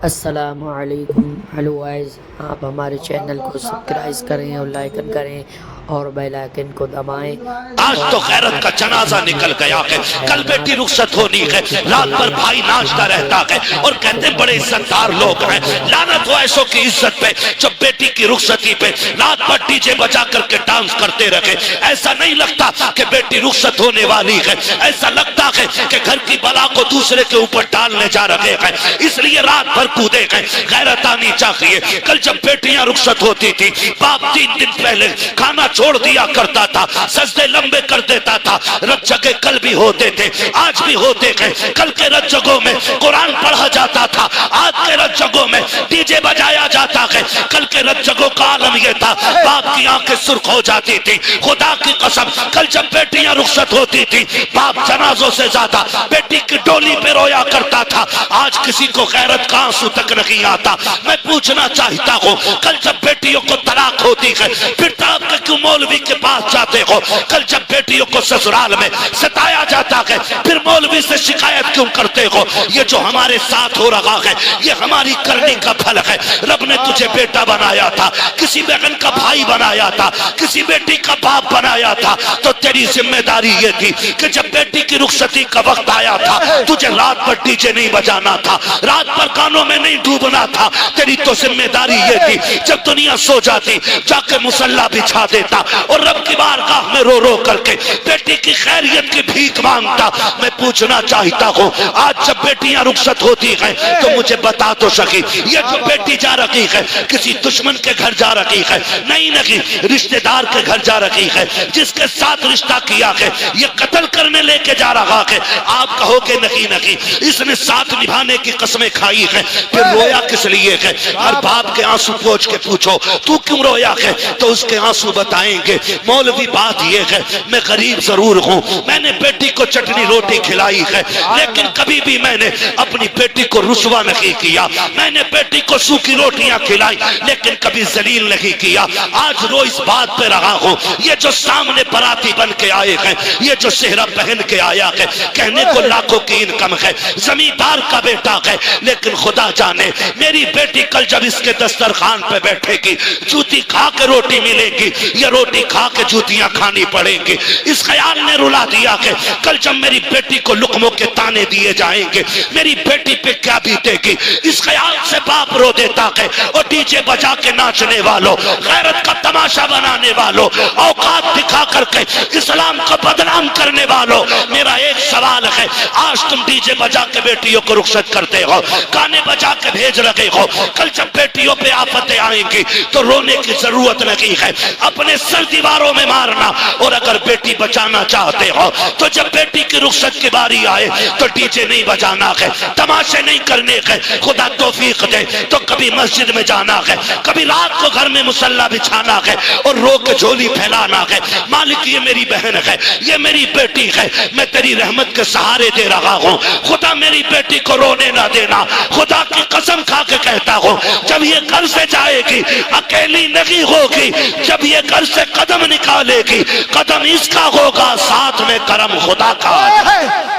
अस्सलामु अलैकुम। Hello guys, आप हमारे चैनल को सब्सक्राइब करें और लाइक करें और बेल आइकन को दबाएं। आज तो गैरत का जनाजा निकल गया है। कल बेटी रुखसत होनी है। रात भर भाई नाचता रहता है और कहते बड़े इज्जतदार लोग हैं। लानत हो ऐसों की इज्जत पे जब बेटी की रुखसती पे रात भर डीजे बजा करके डांस करते रहे। ऐसा नहीं लगता कि बेटी रुखसत होने वाली है, ऐसा लगता है कि घर की बला को दूसरे के ऊपर डालने जा रहे हैं, इसलिए रात भर कूदे गए। गैरत आनी चाहिए। कल जब बेटियां रुखसत होती थी, बाप 3 दिन पहले खाना छोड़ दिया करता था, सजदे लंबे कर देता था। रत जगह कल भी होते थे, आज भी होते हैं। कल के रत जगहों में कुरान पढ़ा जाता था, आज के रत जगहों में डीजे बजाया जाता है। कल के रत जगहों का आलम यह था, बाप की आंखें सुर्ख हो जाती थी। खुदा की कसम, कल जब बेटियां रुखसत होती थी, बाप जनाजों से ज्यादा बेटी की डोली पे रोया करता था। आज किसी को गैरत का आंसू तक नहीं आता। मैं पूछना चाहता हूँ, कल जब बेटियों को तलाक होती है, फिर आपके क्यों मौलवी के पास जाते हो? कल जब बेटियों को ससुराल में सताया जाता है, फिर मौलवी से शिकायत क्यों करते हो? ये जो हमारे साथ हो रहा है, ये हमारी करने का फल है। रब ने तुझे बेटा बनाया था, किसी बहन का भाई बनाया था, किसी बेटी का बाप बनाया था, तो तेरी जिम्मेदारी ये थी कि जब बेटी की रुखसती का वक्त आया था, तुझे रात भर डीजे नहीं बजाना था, रात भर गानों में नहीं डूबना था। तेरी तो जिम्मेदारी ये थी, जब दुनिया सो जाती जाके मुसल्ला बिछा देता और रब की बारगाह में रो रो करके बेटी की खैरियत की भीख मांगता। मैं पूछना चाहता हूँ, आज जब बेटियां रुखसत होती हैं तो मुझे बता तो सकी, ये जो बेटी जा रही है किसी दुश्मन के घर जा रही है? नहीं, रिश्तेदार के घर जा रही है, जिसके साथ रिश्ता किया है ये कत्ल करने लेके जा रहा है। आप कहोगे नहीं, इसने साथ निभाने की कसमें खाई है, फिर रोया किस लिए है? हर बाप के आंसू पोंछ के पूछो तू क्यों रोया है, तो उसके आंसू बताएंगे। मौलवी बात यह है, मैं गरीब जरूर हूं, मैंने बेटी को चटनी रोटी खिलाई है, लेकिन कभी भी मैंने अपनी बेटी को रुसवा नहीं किया। मैंने बेटी को सूखी रोटियां खिलाई, लेकिन कभी जलील नहीं किया। आज रो इस बात पे रहा हूं, ये जो सामने बराती बन के आए हैं, ये जो सेहरा पहन के आया है, कहने को लाखों की इनकम है, जमींदार का बेटा है, लेकिन खुदा जाने मेरी बेटी कल जब इसके दस्तरखान पे बैठेगी, जूती खा के रोटी मिलेगी या रोटी खा के जूतियां खानी पड़ेंगी। इस ख्याल ने रुला दिया कि कल जब मेरी बेटी को लुकमों के ताने दिए जाएंगे, मेरी बेटी पे क्या बीतेगी। इस ख्याल से बाप रो देता है। और डीजे बजा के नाचने वालों, गैरत का तमाशा बनाने वालों, औकात दिखा करके इस्लाम को बदनाम करने वालों, मेरा एक सवाल है, आज तुम डीजे बजा के बेटियों को रुखसत करते हो, गाने बजा के भेज रहे हो। कल जब बेटियों पे आफतें आएंगी तो रोने की जरूरत नहीं है, अपने सर दीवारों में मारना। और अगर बेटी बचाना चाहते हो तो जब बेटी की रुखसत की बारी आए तो डीजे नहीं बजाना है, तमाशे नहीं करने हैं। खुदा तौफीक दे तो कभी मस्जिद में जाना है, कभी रात को घर में मुसल्ला बिछाना है और रो के झोली फैलाना है। मालिक ये मेरी बहन है, ये मेरी बेटी है, मैं तेरी रहमत के सहारे दे रहा हूँ। खुदा मेरी बेटी को रोने ना देना। खुदा की कसम खा के कहता हूँ, जब ये घर से जाएगी अकेली नहीं होगी, जब ये घर से कदम निकालेगी कदम इसका होगा, साथ में करम खुदा का।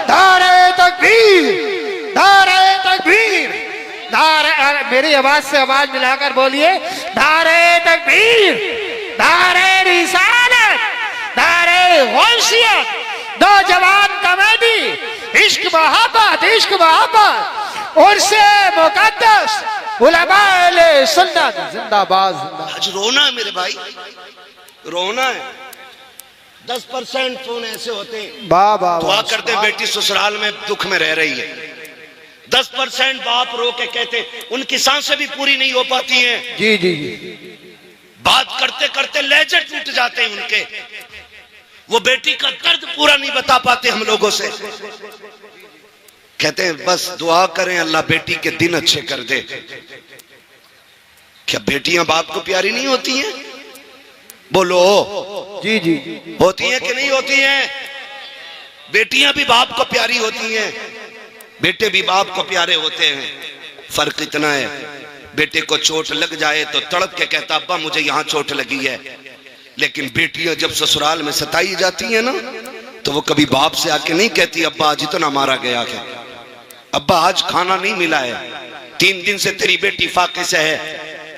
नारे तकबीर, नारे तकबीर, नारे, मेरी आवाज से आवाज मिलाकर बोलिए, नारे तकबीर, नारे रिसालत, नारे गौसियत, नौजवान कमेटी, इश्क मोहब्बत, इश्क मोहब्बत, उर्से मुकद्दस, उलमाए सुन्नत जिंदाबाद। आज रोना है मेरे भाई, रोना है। 10% फोन ऐसे होते हैं, दुआ करते बेटी ससुराल में दुख में रह रही है। 10% बाप रो के कहते उनकी सांसें भी पूरी नहीं हो पाती हैं। जी जी, बात करते करते लहजे टूट जाते हैं उनके, वो बेटी का दर्द पूरा नहीं बता पाते हम लोगों से। कहते हैं बस दुआ करें अल्लाह बेटी के दिन अच्छे कर दे। क्या बेटियां बाप को प्यारी नहीं होती हैं? बोलो जी जी, होती हैं कि नहीं होती हैं? बेटियां भी बाप को प्यारी होती हैं, बेटे भी बाप को प्यारे होते हैं। फर्क इतना है, बेटे को चोट लग जाए तो तड़प के कहता अब्बा मुझे यहाँ चोट लगी है, लेकिन बेटियां जब ससुराल में सताई जाती हैं ना, तो वो कभी बाप से आके नहीं कहती अब्बा आज इतना मारा गया है, अब्बा आज खाना नहीं मिला है, 3 दिन से तेरी बेटी फाके से है,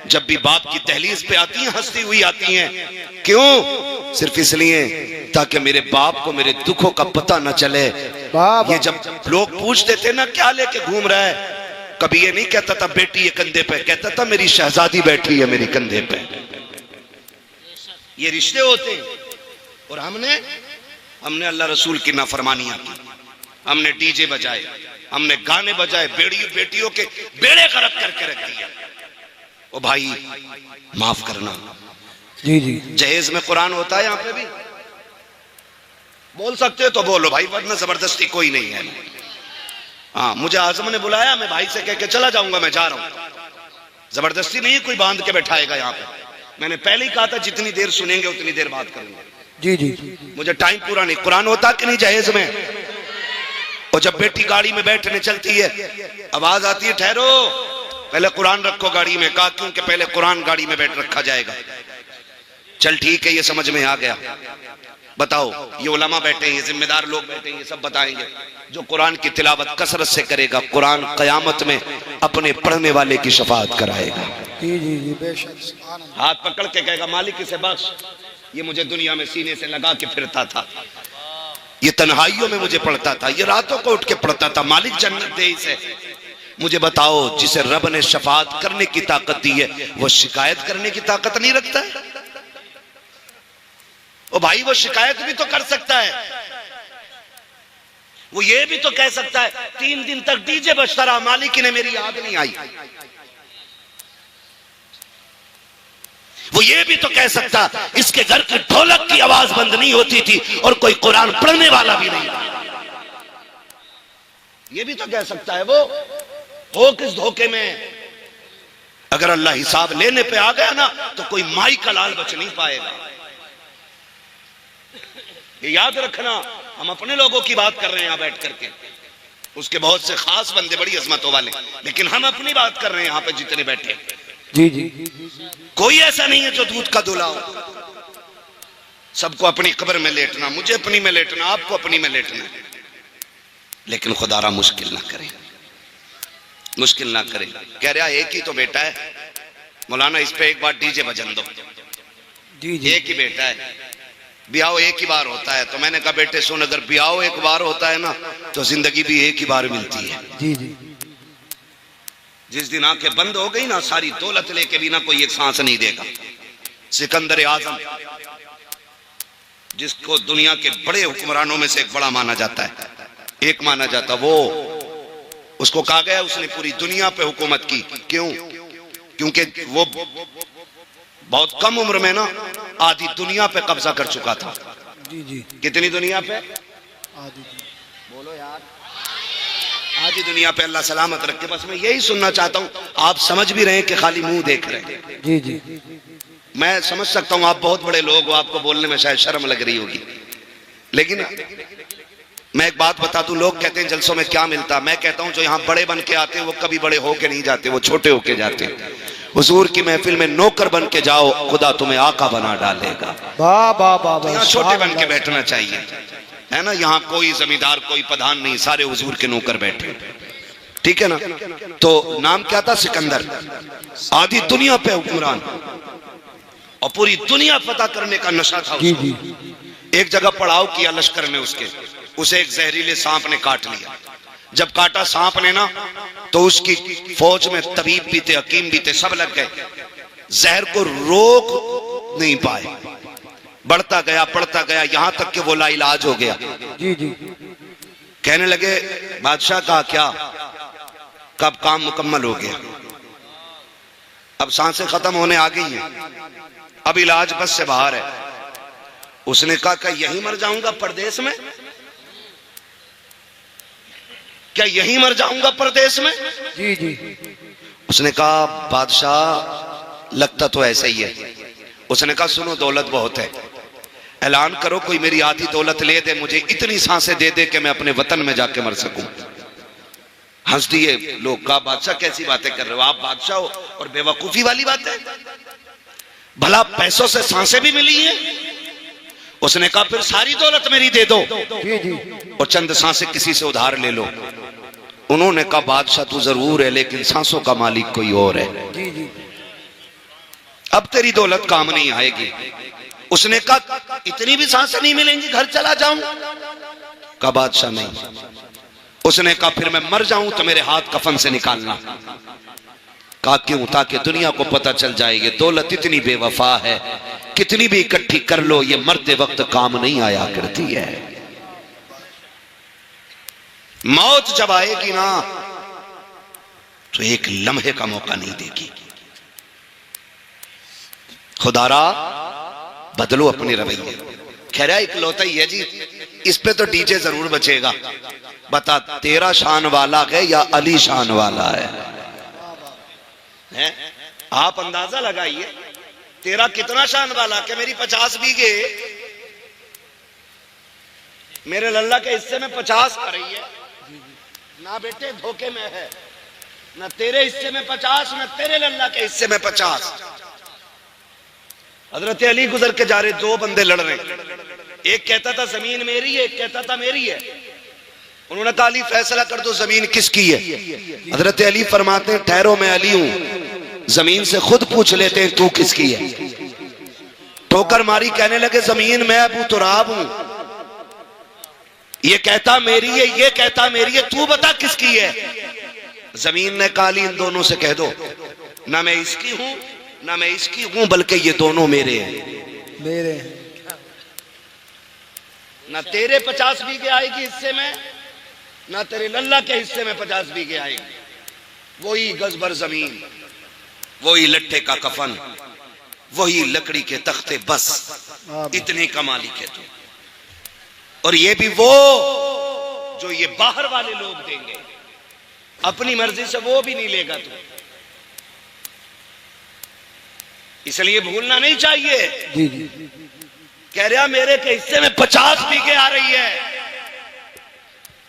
जब भी बाप की दहलीज पे आती हैं हंसती हुई आती हैं। क्यों? सिर्फ इसलिए ताकि मेरे बाप को मेरे दुखों का पता न चले। ये जब लोग पूछते थे ना क्या लेके घूम रहा है, कभी ये नहीं कहता था बेटी ये कंधे पे, कहता था मेरी शहजादी बैठी है मेरी कंधे पे। ये रिश्ते होते हैं। और हमने अल्लाह रसूल की नाफरमानियां की, हमने डीजे बजाए, हमने गाने बजाए, बेटियों के बेड़े गर्क करके रख दिया। ओ भाई माफ करना। जी जी। जहेज में कुरान होता है? यहाँ पे भी बोल सकते हो तो बोलो भाई, वरना जबरदस्ती कोई नहीं है। हाँ, मुझे आजम ने बुलाया, मैं भाई से कह के चला जाऊंगा, मैं जा रहा हूं। जबरदस्ती नहीं है, कोई बांध के बैठाएगा यहाँ पे। मैंने पहले ही कहा था जितनी देर सुनेंगे उतनी देर बात करेंगे। जी जी। मुझे टाइम पूरा नहीं। कुरान होता कि नहीं जहेज में? और जब बेटी गाड़ी में बैठने चलती है, आवाज आती है ठहरो, पहले कुरान रखो गाड़ी में। कहा क्योंकि पहले कुरान गाड़ी में बैठ रखा जाएगा। चल ठीक है, ये समझ में आ गया। बताओ, ये उलमा बैठे हैं, ये जिम्मेदार लोग बैठे हैं, ये सब बताएंगे। जो कुरान की तिलावत कसरत से करेगा, कुरान कयामत में अपने पढ़ने वाले की शफाअत कराएगा। जी जी जी, बेशक। हाथ पकड़ के कहेगा मालिक इसे बख्श, ये मुझे दुनिया में सीने से लगा के फिरता था, ये तन्हाइयों में मुझे पढ़ता था, ये रातों को उठ के पढ़ता था, मालिक जन्नत दे इसे। मुझे बताओ, जिसे रब ने शफाअत करने की ताकत दी है, वो शिकायत करने की ताकत नहीं रखता है? ओ भाई, वो शिकायत भी तो कर सकता है, वो ये भी तो कह सकता है 3 दिन तक डीजे बजता रहा, मालिक ने मेरी याद नहीं आई। वो ये भी तो कह सकता इसके घर की ढोलक की आवाज बंद नहीं होती थी और कोई कुरान पढ़ने वाला भी नहीं। ये भी तो कह सकता है। वो हो किस धोखे में? अगर अल्लाह हिसाब लेने पे आ गया ना तो कोई माई का लाल बच नहीं पाएगा। ये याद रखना, हम अपने लोगों की बात कर रहे हैं यहां बैठ करके, उसके बहुत से खास बंदे बड़ी अजमतों वाले, लेकिन हम अपनी बात कर रहे हैं यहां पे जितने बैठे। जी जी। कोई ऐसा नहीं है जो दूध का दूल्हा हो। सबको अपनी कब्र में लेटना, मुझे अपनी में लेटना, आपको अपनी में लेटना। लेकिन खुदारा मुश्किल ना करें, मुश्किल ना करें। कह रहा एक ही तो बेटा है मौलाना, इस पे एक बार डीजे बजन दो। जी जी। एक ही बेटा है, ब्याह एक ही बार होता है। तो मैंने कहा बेटे सुन, अगर ब्याह एक बार होता है ना तो जिंदगी भी एक ही बार मिलती है। जी जी। जिस दिन आंखें बंद हो गई ना, सारी दौलत लेके भी ना कोई एक सांस नहीं देगा। सिकंदर आजम, जिसको दुनिया के बड़े हुक्मरानों में से एक बड़ा माना जाता है, एक माना जाता, वो उसको कहा गया उसने पूरी दुनिया पे हुकूमत की। क्यों? क्योंकि वो बहुत कम उम्र में ना आधी दुनिया पे कब्जा कर चुका था। जी जी। कितनी दुनिया पे? आदि। बोलो यार, आधी दुनिया पे। अल्लाह सलामत रखे। बस मैं यही सुनना चाहता हूँ। आप समझ भी रहे हैं कि खाली मुंह देख रहे हैं। जी जी। मैं समझ सकता हूँ आप बहुत बड़े लोग हो, आपको बोलने में शायद शर्म लग रही होगी, लेकिन मैं एक बात बता दूं, लोग कहते हैं जलसों में क्या मिलता। मैं कहता हूं जो यहाँ बड़े बन के आते हैं वो कभी बड़े होके नहीं जाते, वो छोटे होके जाते हैं। हुजूर की महफिल में नौकर बन के जाओ, खुदा तुम्हें आका बना डालेगा। वाह वाह वाह। यहाँ छोटे बन के बैठना चाहिए, है ना। यहाँ कोई जमींदार कोई प्रधान नहीं, सारे हुजूर के नौकर बैठे, ठीक है ना। तो नाम क्या था? सिकंदर। आधी दुनिया पे हुक्मरान और पूरी दुनिया फतह करने का नशा था उसको। एक जगह पड़ाव किया लश्कर ने उसके, उसे एक जहरीले सांप ने काट लिया। जब काटा सांप ने ना तो उसकी फौज में तबीब भी थे, हकीम भी थे, सब लग गए, जहर को रोक नहीं पाए। बढ़ता गया यहां तक कि वो लाइलाज हो गया। जी जी। कहने लगे बादशाह का क्या, कब काम मुकम्मल हो गया, अब सांसें खत्म होने आ गई हैं, अब इलाज बस से बाहर है। उसने कहा क्या यहीं मर जाऊंगा परदेश में? क्या यहीं मर जाऊंगा परदेश में? जी जी। उसने कहा बादशाह लगता तो ऐसा ही है। उसने कहा सुनो दौलत बहुत है, ऐलान करो कोई मेरी आधी दौलत ले दे, मुझे इतनी सांसें दे दे कि मैं अपने वतन में जाके मर सकूं। हंस दिए लोग। कहा बादशाह कैसी बातें कर रहे हो आप, बादशाह हो और बेवकूफी वाली बात है, भला पैसों से सांसें भी मिली हैं। उसने कहा फिर सारी दौलत मेरी दे दो जी जी। और चंद सांसें किसी से उधार ले लो। उन्होंने कहा बादशाह तू जरूर है लेकिन सांसों का मालिक कोई और है, जी जी अब तेरी दौलत काम नहीं आएगी। उसने कहा इतनी भी सांसें नहीं मिलेंगी, घर चला जाऊं? कहा बादशाह नहीं। उसने कहा फिर मैं मर जाऊं तो मेरे हाथ कफन से निकालना। कहा क्यों? ताकि दुनिया को पता चल जाए ये दौलत इतनी बेवफा है, कितनी भी इकट्ठी कर लो ये मरते वक्त काम नहीं आया करती है। मौत जब आएगी ना तो एक लम्हे का मौका नहीं देगी। खुदारा बदलो अपने रवैये। कह रहा इकलौता ही है जी, इस पे तो डीजे जरूर बचेगा। बता तेरा शान वाला है या अली शान वाला है? आप अंदाजा लगाइए तेरा कितना शान वाला कि मेरी 50 बीघे मेरे लल्ला के हिस्से में 50 आ रही है ना बेटे, धोखे में है। ना तेरे हिस्से में 50 ना तेरे लल्ला के हिस्से में 50। हजरत अली गुजर के जा रहे, दो बंदे लड़ रहे, एक कहता था जमीन मेरी है, एक कहता था मेरी है। उन्होंने कहा अली फैसला कर दो जमीन किसकी है। हजरत अली फरमाते हैं ठहरो मैं अली हूं, जमीन से खुद पूछ लेते हैं तू किसकी है। ठोकर मारी, कहने लगे जमीन मैं अबू तुराब हूं, ये कहता मेरी है, ये कहता मेरी है, तू बता किसकी है। जमीन ने कहा इन दोनों से कह दो ना मैं इसकी हूं ना मैं इसकी हूं, बल्कि ये दोनों मेरे हैं। मेरे ना तेरे 50 बीघे आएगी हिस्से में, ना तेरे लल्ला के हिस्से में 50 बीघे आएगी। वही गज भर जमीन, वही लट्ठे का कफन, वही लकड़ी के तख्ते, बस इतने का मालिक है तू। और ये भी वो जो ये बाहर वाले लोग देंगे, अपनी मर्जी से वो भी नहीं लेगा तू। इसलिए भूलना नहीं चाहिए। जी जी कह रहा मेरे के हिस्से में 50 बीघे आ रही है,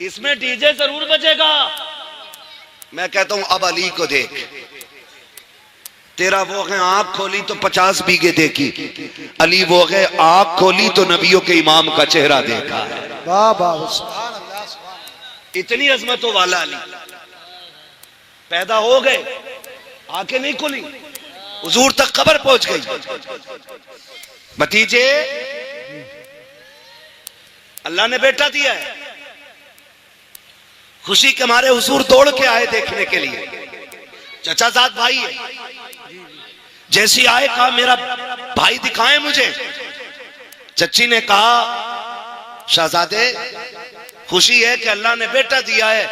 इसमें डीजे जरूर बजेगा। मैं कहता हूं अब अली को देख, तेरा वो है आंख खोली तो 50 बीघे देखी, अली वो है आंख खोली तो नबियों के इमाम का चेहरा देखा है। वाह वाह, इतनी अजमतों वाला अली पैदा हो गए, आंखें नहीं खुली, हुजूर तक खबर पहुंच गई। भतीजे अल्लाह ने बेटा दिया है, खुशी के मारे हुजूर दौड़ के आए देखने के लिए। चचा साथ भाई है, जैसी आए कहा मेरा भाई दिखाएं मुझे। चच्ची ने कहा शहजादे खुशी है कि अल्लाह ने बेटा दिया है,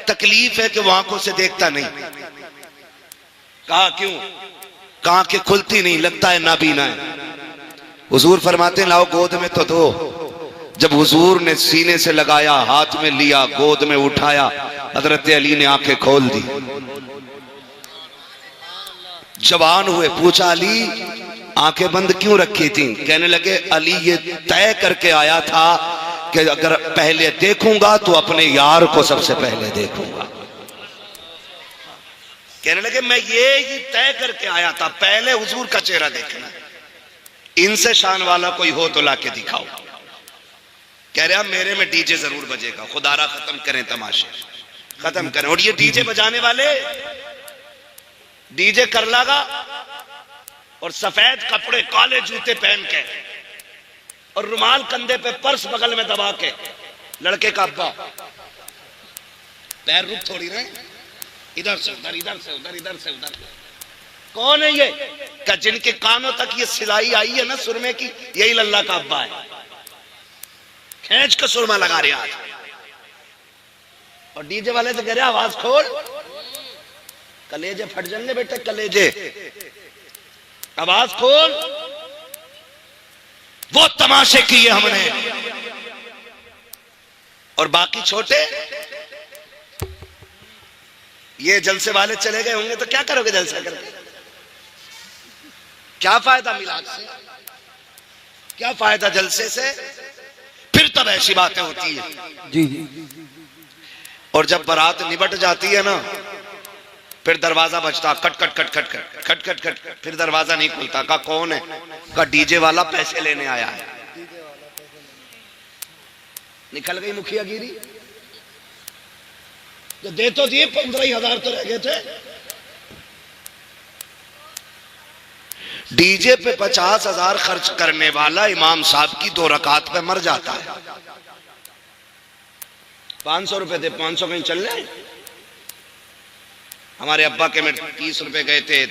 तकलीफ है कि वो आंखों से देखता नहीं। कहा क्यों? कहा कि खुलती नहीं, लगता है नाबीना है। हुजूर फरमाते लाओ गोद में तो दो। जब हुजूर ने सीने से लगाया, हाथ में लिया, गोद में उठाया, हजरत अली ने आंखें खोल दी। जवान हुए, पूछा अली आंखें बंद क्यों रखी थी? कहने लगे अली ये तय करके आया था कि अगर पहले देखूंगा तो अपने यार को सबसे पहले देखूंगा। कहने लगे मैं ये तय करके आया था पहले हुजूर का चेहरा देखना, इनसे शान वाला कोई हो तो लाके दिखाओ। कह रहा मेरे में डीजे जरूर बजेगा। खुदारा खत्म करें तमाशे, खत्म करें। और ये डीजे बजाने वाले डीजे कर लागा और सफेद कपड़े काले जूते पहन के और रुमाल कंधे पे, पर्स बगल में दबा के, लड़के का अब्बा, पैर रुक थोड़ी रहे, इधर से उधर, इधर से उधर, इधर से उधर। कौन है ये? क्या जिनके कानों तक ये सिलाई आई है ना सुरमे की, यही लल्ला का अब्बा है। खींच के सुरमा लगा रहे आज। और डीजे वाले से कह रहे आवाज खोल, कलेजे फट जाएंगे बेटे, कलेजे, आवाज खोल। वो तमाशे किए हमने। और बाकी छोटे ये जलसे वाले चले गए होंगे तो क्या करोगे जलसा करके? क्या फायदा मिलाद से, क्या फायदा जलसे से? फिर तब ऐसी बातें होती है। जी जी। और जब बारात निबट जाती है ना, फिर दरवाजा बजता, cut cut cut cut cut cut cut cut, फिर दरवाजा नहीं खुलता। का कौन है? का डीजे वाला पैसे लेने आया है। निकल गई मुखिया गिरी। तो दे तो दिए, 15,000 तो रह गए थे। डीजे पे 50,000 खर्च करने वाला इमाम साहब की 2 रकात पे मर जाता है। 500 रुपए थे, 500 कहीं चल रहे। हमारे अब्बा के में 30 रुपए गए थे,